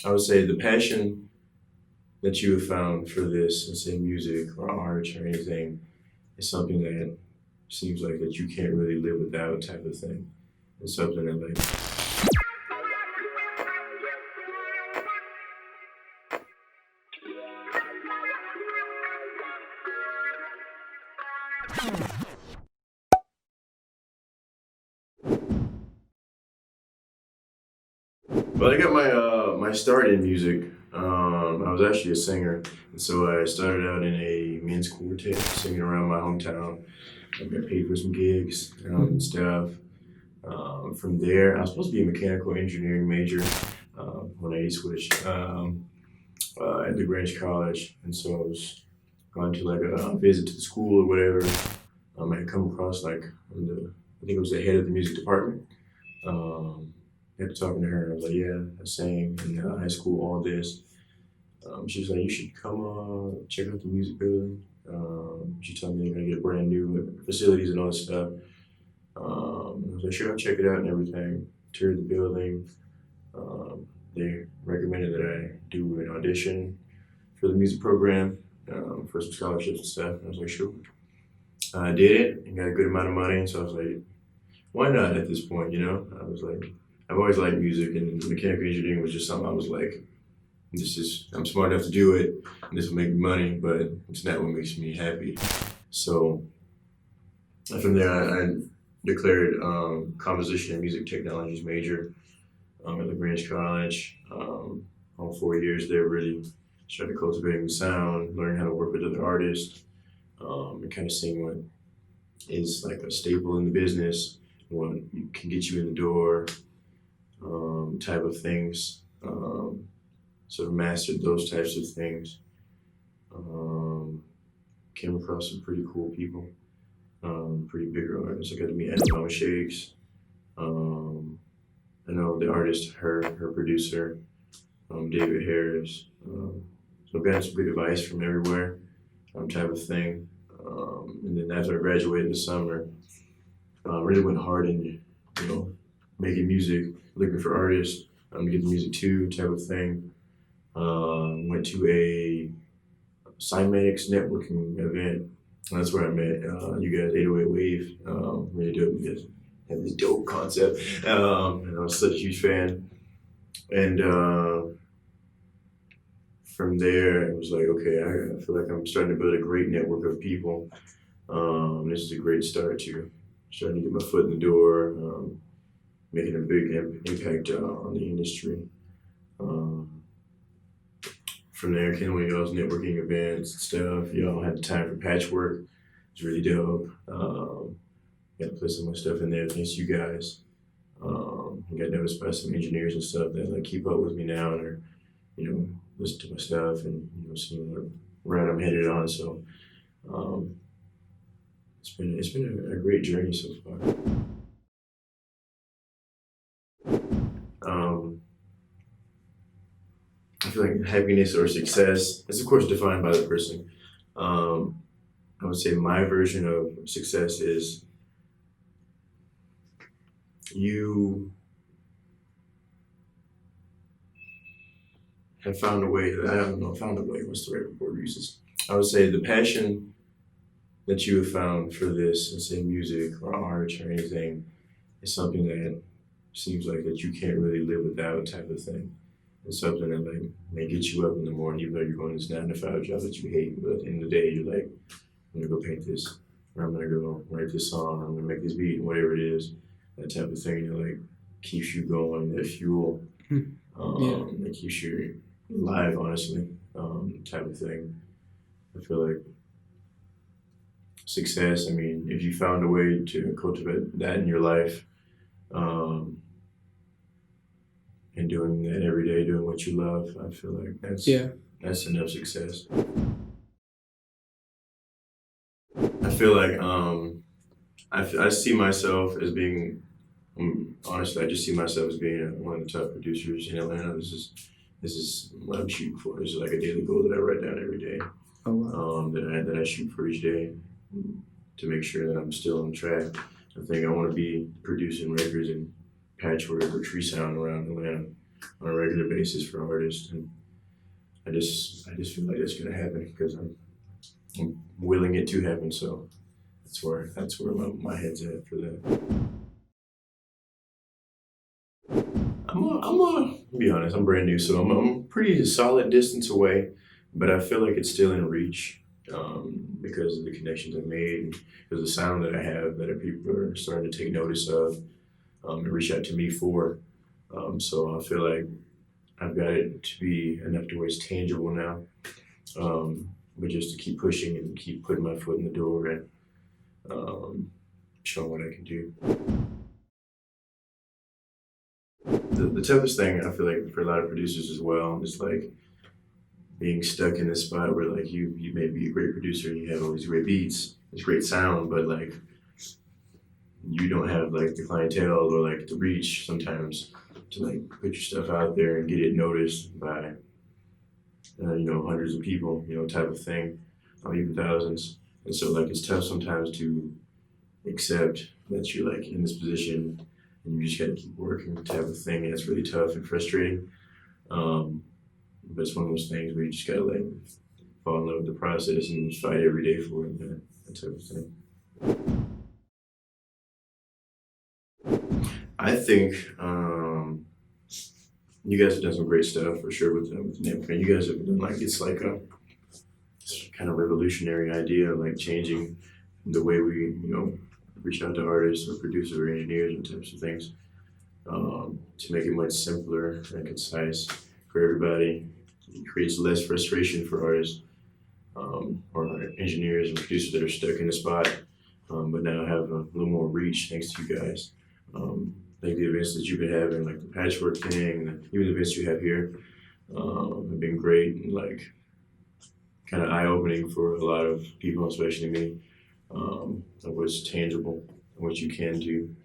I would say the passion that you have found for this, let's say music or art or anything, is something that seems like that you can't really live without type of thing. It's something that well, I got my start in music. I was actually a singer, and so I started out in a men's quartet, singing around my hometown. I got paid for some gigs and stuff. From there, I was supposed to be a mechanical engineering major when I switched at the Grange College, and so I was going to like a visit to the school or whatever. I had come across I think it was the head of the music department. After talking to her, I was like, yeah, I sang in high school, all this. She was like, you should come check out the music building. She told me they're gonna get brand new facilities and all this stuff. I was like, sure, I'll check it out and everything. Toured the building. They recommended that I do an audition for the music program for some scholarships and stuff. And I was like, sure. I did it and got a good amount of money. So I was like, why not at this point, you know? I was like, I've always liked music, and mechanical engineering was just something I was like, I'm smart enough to do it, and this will make me money, but it's not what makes me happy. So from there, I declared composition and music technologies major at the Grange College. All 4 years there, really started cultivating the sound, learning how to work with other artists, and kind of seeing what is like a staple in the business, what can get you in the door, type of things. Sort of mastered those types of things. Came across some pretty cool people, pretty bigger artists. I got to meet Anna Shakes. I know the artist, her producer, David Harris. So I've gotten some good advice from everywhere, type of thing. And then after I graduated in the summer, really went hard in, making music, looking for artists, to get the music too, type of thing. Went to a Cymatics networking event. That's where I met you guys, 808 Wave. Really dope. You guys had this dope concept. And I was such a huge fan. And from there, it was like, okay, I feel like I'm starting to build a great network of people. This is a great start to starting to get my foot in the door, making a big impact on the industry. From there, came one of y'all's networking events and stuff. Y'all had the time for patchwork. It's really dope. Got to put some of my stuff in there thanks to you guys. I got noticed by some engineers and stuff that like keep up with me now and are, listen to my stuff and see what route I'm headed on. So it's been a great journey so far. I feel like happiness or success is, of course, defined by the person. I would say my version of success is you have found a way. I don't know, found a way. What's the right word uses? I would say the passion that you have found for this, let's say music or art or anything, is something that seems like that you can't really live without type of thing. It's something that like may get you up in the morning, even though you're going to this 9 to 5 job that you hate. But at the end of the day, you're like, I'm gonna go paint this, or I'm gonna go write this song, or I'm gonna make this beat, whatever it is. That type of thing that like keeps you going, that fuel, that keeps you alive, honestly, type of thing. I feel like success. I mean, if you found a way to cultivate that in your life, and doing that every day, doing what you love, I feel like that's enough success. I feel like I see myself as being, honestly, I just see myself as being one of the top producers in Atlanta. This is what I'm shooting for. This is like a daily goal that I write down every day. Oh, wow. That I shoot for each day to make sure that I'm still on track. I think I want to be producing records and patchwork or tree sound around Atlanta. on a regular basis for artists, and I just feel like that's gonna happen because I'm willing it to happen. So that's where my head's at for that. I'll be honest, I'm brand new, so I'm pretty solid distance away, but I feel like it's still in reach because of the connections I've made, and because of the sound that I have that people are starting to take notice of and reach out to me for. So I feel like I've got it to be enough to where it's tangible now, but just to keep pushing and keep putting my foot in the door and showing what I can do. The toughest thing I feel like for a lot of producers as well is like being stuck in this spot where like you may be a great producer, you have all these great beats, it's great sound, but like you don't have like the clientele or like the reach sometimes to like put your stuff out there and get it noticed by hundreds of people, type of thing, or even thousands. And so like it's tough sometimes to accept that you're like in this position and you just got to keep working type of thing. And it's really tough and frustrating. But it's one of those things where you just gotta like fall in love with the process and fight every day for it, man. That type of thing. I think you guys have done some great stuff for sure with the name. You guys have done like it's kind of revolutionary idea, like changing the way we reach out to artists or producers or engineers and types of things to make it much simpler and concise for everybody. It creates less frustration for artists or engineers and producers that are stuck in the spot, but now have a little more reach thanks to you guys. Like the events that you've been having, like the patchwork thing, even the events you have here, have been great and like kind of eye-opening for a lot of people, especially me, of what's tangible and what you can do.